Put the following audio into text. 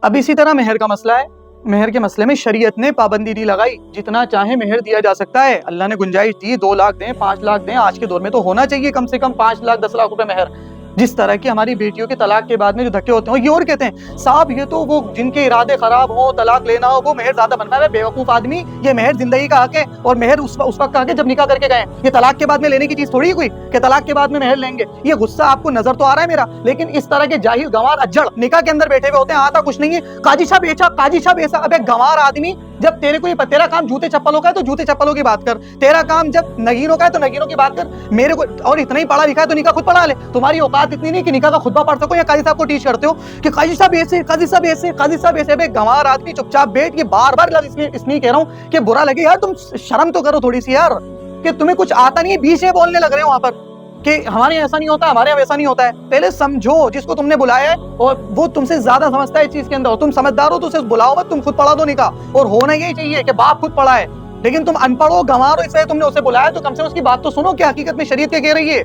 अब इसी तरह मेहर का मसला है। मेहर के मसले में शरीयत ने पाबंदी नहीं लगाई, जितना चाहे मेहर दिया जा सकता है। अल्लाह ने गुंजाइश दी, 2 लाख दें, 5 लाख दें। आज के दौर में तो होना चाहिए कम से कम 5 लाख 10 लाख रुपए मेहर। जिस तरह की हमारी बेटियों के तलाक के बाद में जो धक्के होते हैं, ये और कहते हैं साहब ये तो वो जिनके इरादे खराब हो, तलाक लेना हो, वो मेहर ज्यादा बनना है। बेवकूफ आदमी, ये मेहर जिंदगी का हक है और मेहर उस वक्त का हक है जब निकाह करके गए। ये तलाक के बाद में लेने की चीज थोड़ी कोई कि तलाक के बाद में मेहर लेंगे। ये गुस्सा आपको नजर तो आ रहा है मेरा, लेकिन इस तरह के जाहिल गंवार अज्जड़ निकाह के अंदर बैठे हुए होते हैं, आता कुछ नहीं है। काजी साहब बेचा, काजी साहब ऐसा। अबे गंवार आदमी, जब तेरे को तेरा काम जूते चप्पलों का है तो जूते चप्पलों की बात कर, तेरा काम जब नगीनों का है तो नगीनों की बात कर। मेरे को और इतना ही पढ़ा लिखा है तो निकाह खुद पढ़ा ले। तुम्हारी औकात इतनी नहीं कि निकाह का खुतबा पढ़ सको या काजी साहब को टीच करते हो कि काजी साहब ऐसे, काजी साहब ऐसे, काजी साहब ऐसे। बे गंवार आदमी, चुपचाप बैठ। ये बार बार इसलिए कह रहा हूँ कि बुरा लगे यार, तुम शर्म तो करो थोड़ी सी यार, कि तुम्हें कुछ आता नहीं है, बीच में बोलने लग रहे हो वहां पर कि हमारे यहाँ ऐसा नहीं होता, हमारे यहाँ वैसा नहीं होता है। पहले समझो जिसको तुमने बुलाया है और वो तुमसे ज्यादा समझता है इस चीज के अंदर। तुम समझदार हो तो उसे बुलाओ मत, तुम खुद पढ़ा दो निकाह। और होना यही चाहिए कि बाप खुद पढ़ा है, लेकिन तुम अनपढ़ हो, गंवार हो, इसलिए तुमने उसे बुलाया तो कम से कम उसकी बात तो सुनो कि हकीकत में शरीयत क्या कह रही है।